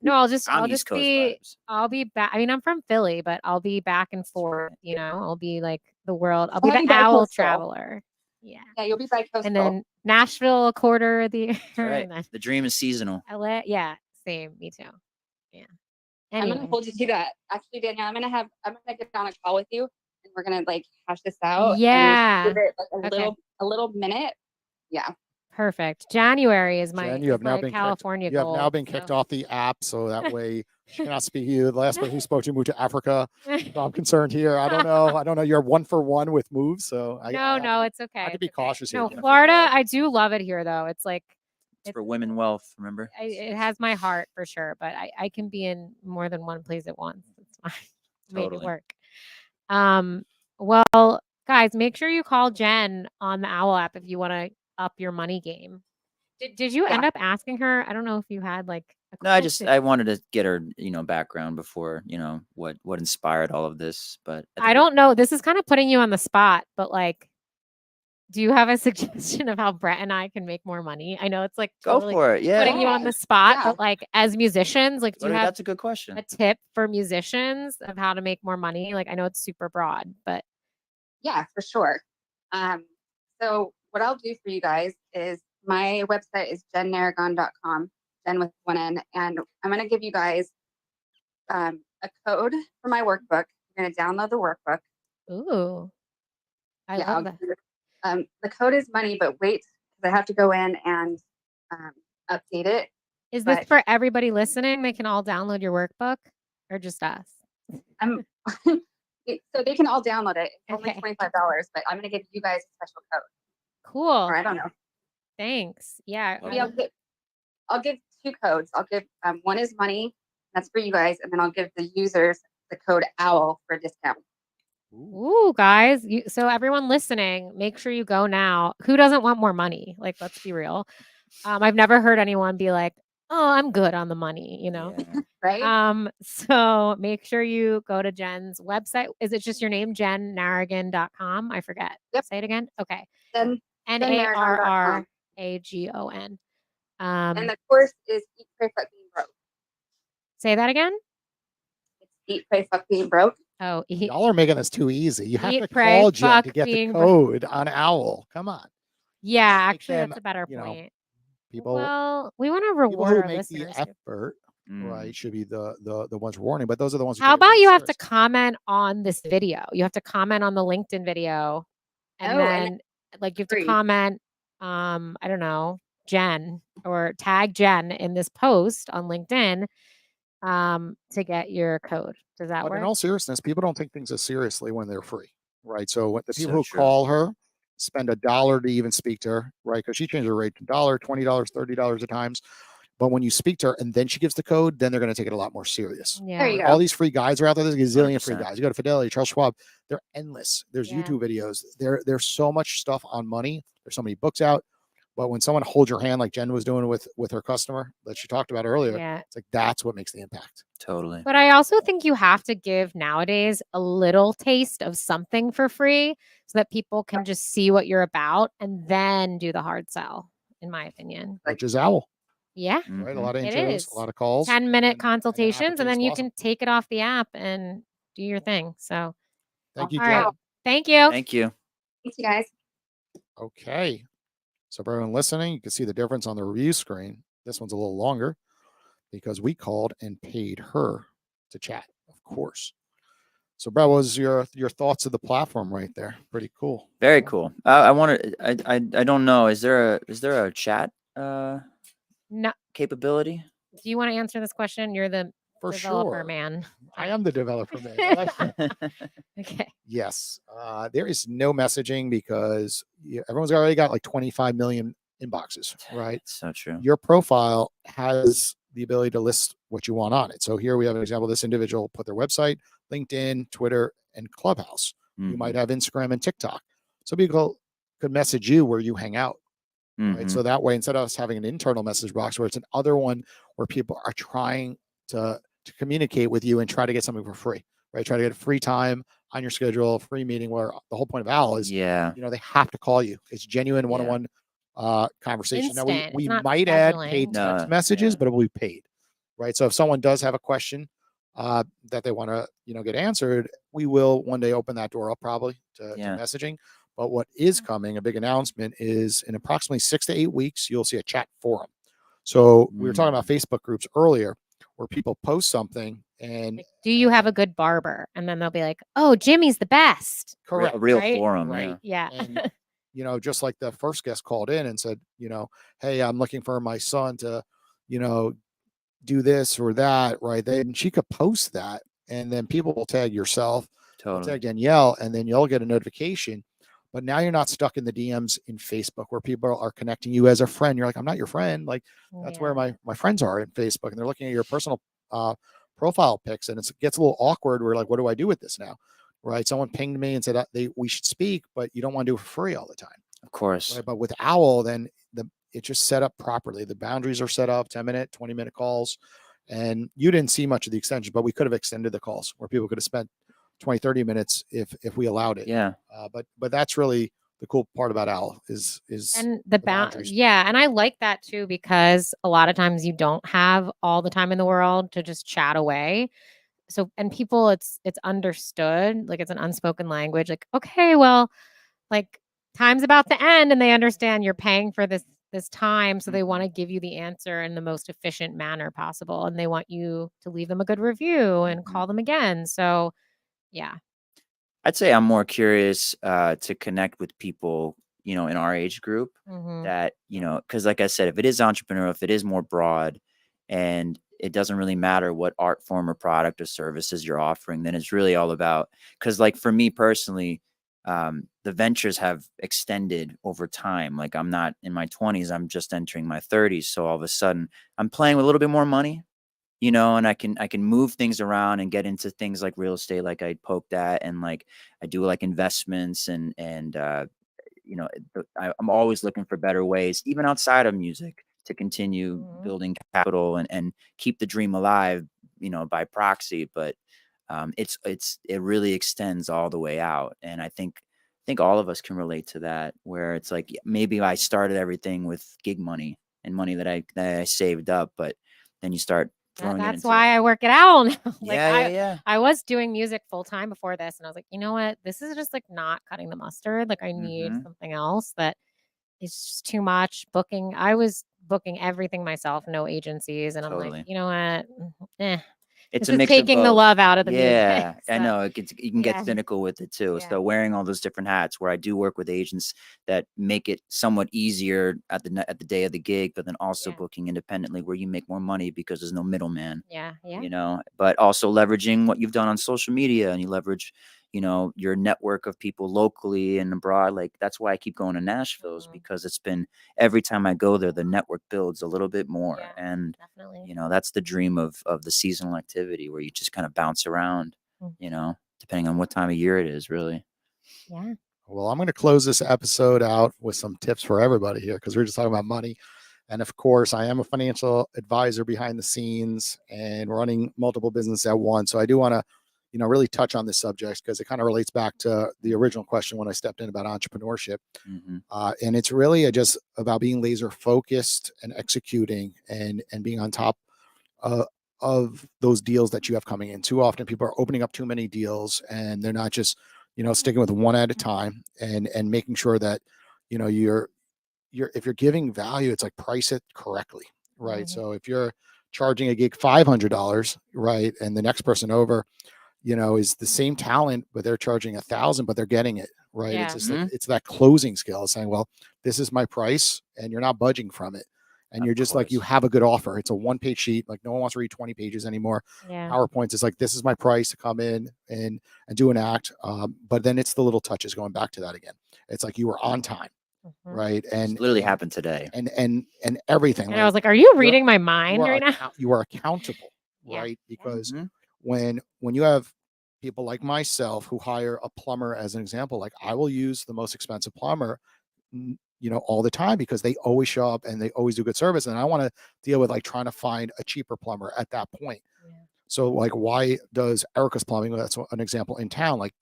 No, I'll I'm just East Coast be vibes. I'll be back. I mean, I'm from Philly, but I'll be back and forth, you know. I'll be like the world. I'll be I'll the be owl bi-coastal. traveler. Yeah. Yeah, you'll be bi-coastal. And then Nashville a quarter of the year. That's right. And then The dream is seasonal. LA. Yeah, same. Me too. Yeah. I'm gonna Anyway. hold you to that. Actually, Danielle, I'm gonna get on a call with you and we're gonna like hash this out. Yeah. And give it like Okay. a little minute. Yeah. Perfect. January is my Jen, you have now been California kicked, you have now goal, been kicked so. off the app, so that way she cannot speak to you. The last person who spoke to you moved to Africa. So I'm concerned here. I don't know. You're 1 for 1 with moves, so No, it's okay. I have to it's be okay. cautious here. No, Jennifer. Florida, I do love it here though. It's like It's for women wealth, remember? it has my heart for sure, but I can be in more than one place at once. It's fine. Make it Totally. work. Well, guys, make sure you call Jen on the Owwll app if you want to up your money game. Did you end up asking her? I don't know if you had like a No, question. I wanted to get her, background before, what inspired all of this. But I don't know. This is kind of putting you on the spot, but like, do you have a suggestion of how Brett and I can make more money? I know it's like go totally for it. Yeah. putting you on the spot, Yeah. but like as musicians, like do you have That's a good question. a tip for musicians of how to make more money? Like I know it's super broad, but Yeah, for sure. So what I'll do for you guys is my website is jennaragon.com, Jen with 1 N, and I'm going to give you guys a code for my workbook. You're going to download the workbook. ooh, I Yeah, love that. the code is money, but wait, because I have to go in and update it. Is this But- for everybody listening? They can all download your workbook, or just us? I'm so they can all download it. It's only Okay. $25, but I'm going to give you guys a special code. Cool. Or I don't know. Thanks. Yeah. Love Maybe I'll give 2 codes. I'll give one is money, that's for you guys, and then I'll give the users the code OWL for a discount. Ooh, guys. So everyone listening, make sure you go now. Who doesn't want more money? Like, let's be real. I've never heard anyone be like, "Oh, I'm good on the money," Yeah. Right? So make sure you go to Jen's website. Is it just your name, jennaragon.com? I forget. Yep. Say it again. Okay. Then Narragon. and the course is Eat, Pray, Fuck, Being Broke. Say that again. It's Eat, Pray, Fuck, Being Broke. Oh, Y'all are making this too easy. You have Eat, to pray, call Jen to fuck, get the being code on Owwll. Come on. yeah. Make Actually, them, that's a better you know, point. People Well, we want to people reward who our make the listeners. Too. effort, Mm. right, should be the ones warning, but those are the ones who How take it about really you have to serious. comment on this video? You have to comment on the LinkedIn video, and Oh, then and like you have to free. comment, I don't know, Jen or tag Jen in this post on LinkedIn, to get your code. Does that But in work? all seriousness, people don't take things as seriously when they're free, right? So when the people So who true. call her spend $1 to even speak to her, right? Because she changed her rate to $1, $20, $30 at times. But when you speak to her and then she gives the code, then they're going to take it a lot more serious. There Yeah. you go. All these free guides are out there. There's a gazillion free 100%. guides. You go to Fidelity, Charles Schwab. They're endless. There's Yeah. YouTube videos. There's so much stuff on money. There's so many books out. But when someone holds your hand, like Jen was doing with her customer that she talked about earlier, Yeah. it's like that's what makes the impact. Totally. But I also think you have to give nowadays a little taste of something for free so that people can just see what you're about and then do the hard sell, in my opinion. Which is Owwll, Yeah. right? A Mhm. lot of It intros, is. a lot of calls, 10-minute and consultations, and then you opportunities can take it off the app and do your thing. So, Thank you, all Jen. right. Thank you. Thank you. Thanks, you guys. Okay. So for everyone listening, you can see the difference on the review screen. This one's a little longer because we called and paid her to chat, of course. So, Brad, what was your thoughts of the platform right there? Pretty cool. Very cool. I wanted. I don't know. Is there a chat No, capability? do you want to answer this question? You're the For developer sure. man. I am the developer, man. I like that. Okay. Yes. There is no messaging because everyone's already got like 25 million inboxes, right? So true. Your profile has the ability to list what you want on it. So here we have an example. This individual put their website, LinkedIn, Twitter, and Clubhouse. You Mhm. might have Instagram and TikTok. So people could message you where you hang out. Right. Mhm. So that way, instead of us having an internal message box where it's another one where people are trying to communicate with you and try to get something for free, right? Try to get free time on your schedule, a free meeting, where the whole point of Owwll is, Yeah. they have to call you. It's genuine Yeah. one-on-one conversation. Now Instant. we It's not might add paid scheduling. No, text messages, yeah. but it will be paid. right? So if someone does have a question that they want to, get answered, we will one day open that door up probably to Yeah. messaging. But what is coming, a big announcement, is in approximately 6 to 8 weeks, you'll see a chat forum. So we were talking about Facebook groups earlier, where people post something and Like, do you have a good barber? And then they'll be like, oh, Jimmy's the best. correct, A real right? forum. right, Yeah. and just like the first guest called in and said, hey, I'm looking for my son to, you know, do this or that, right? Then she could post that, and then people will tag yourself, they'll Totally. tag Danielle, and then you'll get a notification. But now you're not stuck in the DMs in Facebook where people are connecting you as a friend. You're like, I'm not your friend. Like that's where my friends are in Facebook, and they're looking at your personal profile pics, and it gets a little awkward. We're like, what do I do with this now? Right? Someone pinged me and said we should speak, but you don't want to do it for free all the time. Of course. Right? But with Owwll, then it's just set up properly. The boundaries are set up, 10-minute, 20-minute calls. And you didn't see much of the extension, but we could have extended the calls where people could have spent 20, 30 minutes if we allowed it. Yeah. But that's really the cool part about Owwll is And the boundaries. yeah, and I like that too, because a lot of times you don't have all the time in the world to just chat away. So, and people, it's understood, like it's an unspoken language, like, okay, well, like time's about to end, and they understand you're paying for this time, so they want to give you the answer in the most efficient manner possible, and they want you to leave them a good review and call them again. So yeah. I'd say I'm more curious to connect with people, in our age group that, because like I said, if it is entrepreneurial, if it is more broad, and it doesn't really matter what art form or product or services you're offering, then it's really all about, because like for me personally, the ventures have extended over time. Like I'm not in my 20s, I'm just entering my 30s. So all of a sudden I'm playing with a little bit more money, and I can move things around and get into things like real estate, like I poked at, and like I do like investments and I'm always looking for better ways, even outside of music, to continue building capital and keep the dream alive, by proxy. But it really extends all the way out, and I think all of us can relate to that, where it's like maybe I started everything with gig money and money that I saved up, but then you start throwing it That's into why I work at Owwll now. Like yeah. I was doing music full time before this, and I was like, you know what? This is just like not cutting the mustard. Like I need something else that is just too much. I was booking everything myself, no agencies, and I'm like, Totally. you know what? Eh, It's this a is mix of taking the both. love out of the music. Yeah, I So, know you can get yeah. cynical with it too. Yeah. So wearing all those different hats, where I do work with agents that make it somewhat easier at the day of the gig, but then also Yeah. booking independently, where you make more money because there's no middleman. Yeah. But also leveraging what you've done on social media, and you leverage, your network of people locally and abroad. Like that's why I keep going to Nashville's, because it's been, every time I go there, the network builds a little bit more. Yeah, And definitely. that's the dream of the seasonal activity, where you just kind of bounce around, depending on what time of year it is, really. Yeah. Well, I'm going to close this episode out with some tips for everybody here, because we're just talking about money. And of course, I am a financial advisor behind the scenes and running multiple businesses at once. So I do want to, really touch on this subject, because it kind of relates back to the original question when I stepped in about entrepreneurship. And it's really just about being laser focused and executing and being on top of those deals that you have coming in. Too often people are opening up too many deals, and they're not just, sticking with one at a time, and making sure that, you're if you're giving value, it's like price it correctly, right? So if you're charging a gig $500, right, and the next person over, is the same talent, but they're charging 1,000, but they're getting it, right? It's just it's that closing skill, saying, well, this is my price, and you're not budging from it. And you're just like, you have a good offer. It's a 1-page sheet. Like no one wants to read 20 pages anymore. Yeah. PowerPoints is like, this is my price to come in and do an act. But then it's the little touches, going back to that again. It's like you were on time, right? And it literally happened today. And everything. And I was like, are you reading my mind right now? You are accountable, right? Because when you have people like myself who hire a plumber, as an example, like I will use the most expensive plumber, all the time, because they always show up and they always do good service. And I want to deal with like trying to find a cheaper plumber at that point. So like, why does Erica's Plumbing, that's an example in town, like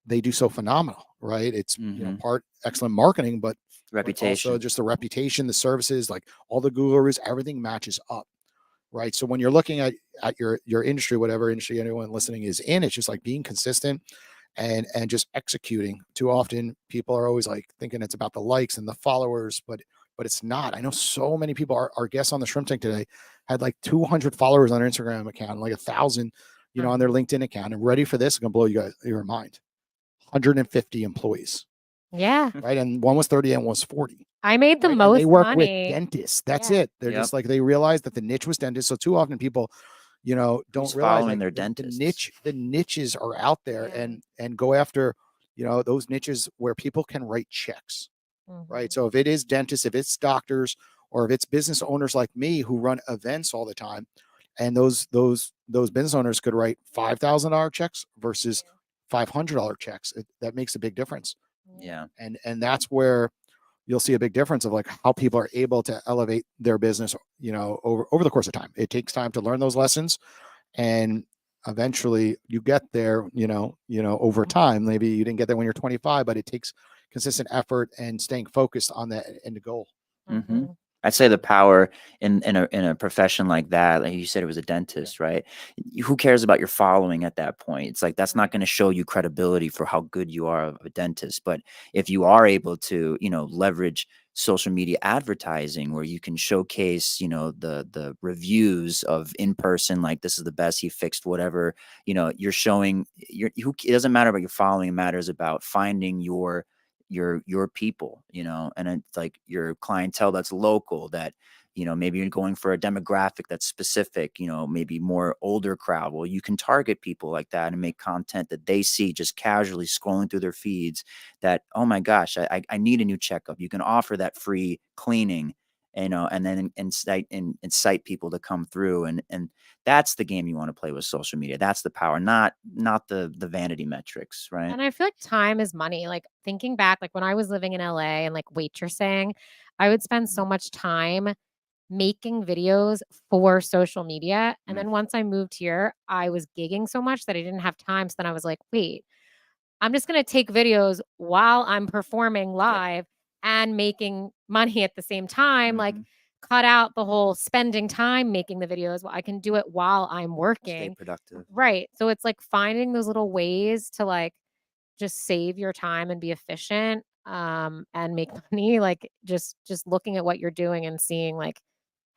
they do so phenomenal, right? It's part excellent marketing, but reputation, also just the reputation, the services, like all the Google reviews, everything matches up. right? So when you're looking at your industry, whatever industry anyone listening is in, it's just like being consistent and just executing. Too often people are always like thinking it's about the likes and the followers, but it's not. I know so many people. Our guests on the Shrimp Tank today had like 200 followers on their Instagram account, like 1,000, on their LinkedIn account. And ready for this? It's gonna blow you guys your mind. 150 employees, Yeah. right? And one was 30 and one was 40. I made the Right? And most they work money. with dentists. That's Yeah. it. They're just like, they realized that the niche was dentists. So too often people, don't Who's realize following like their the dentists? niches are out there, Yeah. and go after, those niches where people can write checks, right? Mhm. So if it is dentists, if it's doctors, or if it's business owners like me who run events all the time, and those business owners could write $5,000 checks versus $500 checks, that makes a big difference. Yeah. And that's where you'll see a big difference of like how people are able to elevate their business, over the course of time. It takes time to learn those lessons, and eventually you get there, over time. Maybe you didn't get there when you're 25, but it takes consistent effort and staying focused on that end goal. Mm-hmm. Mhm. I'd say the power in a profession like that, like you said, it was a dentist, right? Who cares about your following at that point? It's like that's not going to show you credibility for how good you are of a dentist. But if you are able to, leverage social media advertising where you can showcase, the reviews of in person, like this is the best, he fixed whatever, you're showing it doesn't matter about your following, it matters about finding your people, and it's like your clientele that's local, that maybe you're going for a demographic that's specific, maybe more older crowd. Well, you can target people like that and make content that they see just casually scrolling through their feeds, that, oh my gosh, I need a new checkup. You can offer that free cleaning, and then incite people to come through, and that's the game you want to play with social media. That's the power, not the vanity metrics, right? And I feel like time is money. Like thinking back, like when I was living in LA and like waitressing, I would spend so much time making videos for social media. And Mm. then once I moved here, I was gigging so much that I didn't have time. So then I was like, wait, I'm just going to take videos while I'm performing live and making money at the same time. Like, Mhm. cut out the whole spending time making the videos. Well, I can do it while I'm Stay working. productive. Right. So it's like finding those little ways to like just save your time and be efficient, and make money. Like just looking at what you're doing and seeing like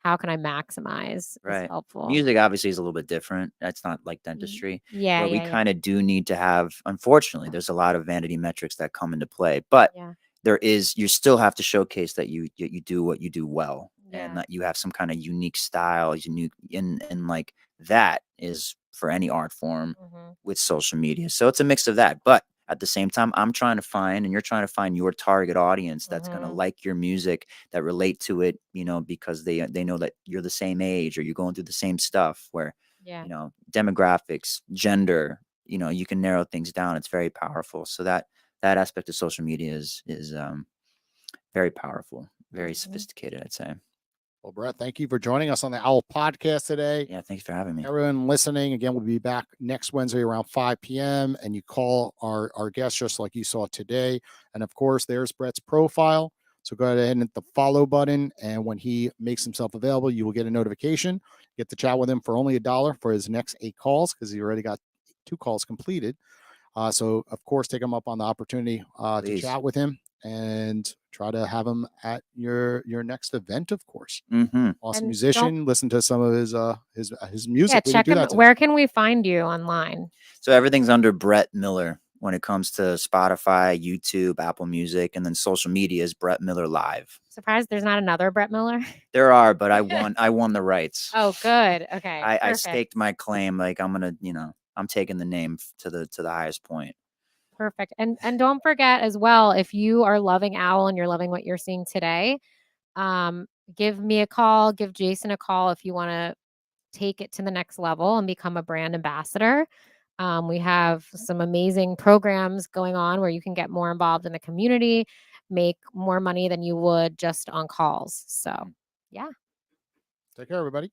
how can I maximize is Right. helpful. Music obviously is a little bit different. That's not like Y- dentistry, Yeah, where we yeah, yeah. kind of do need to have, unfortunately, there's a lot of vanity metrics that come into play, but Yeah. you still have to showcase that you do what you do well, and Yeah. that you have some kind of unique style, unique, and like that is for any art form Mhm. with social media. So it's a mix of that. But at the same time, I'm trying to find, and you're trying to find your target audience that's going to Mhm. like your music, that relate to it, because they know that you're the same age or you're going through the same stuff, where, Yeah. demographics, gender, you can narrow things down. It's very powerful. So that aspect of social media is very powerful, very Mhm. sophisticated, I'd say. Well, Brett, thank you for joining us on the Owwll podcast today. Yeah, thanks for having me. Everyone listening, again, we'll be back next Wednesday around 5 p.m. And you call our guest just like you saw today. And of course, there's Brett's profile. So go ahead and hit the follow button. And when he makes himself available, you will get a notification. Get to chat with him for only $1 for his next 8 calls, because he already got 2 calls completed. So of course, take him up on the opportunity to Please. chat with him and try to have him at your next event, of course. Mm-hmm. Awesome And musician. Listen to some of his music. Yeah, We didn't check do him. that today. Where can we find you online? So everything's under Brett Miller when it comes to Spotify, YouTube, Apple Music, and then social media is Brett Miller Live. Surprised there's not another Brett Miller. There are, but I won the rights. Oh, good. Okay. I Perfect. staked my claim. Like, I'm gonna, I'm taking the name to the highest point. Perfect. And don't forget as well, if you are loving Owwll and you're loving what you're seeing today, give me a call, give Jason a call if you want to take it to the next level and become a brand ambassador. We have some amazing programs going on where you can get more involved in the community, make more money than you would just on calls. So, yeah. Take care, everybody.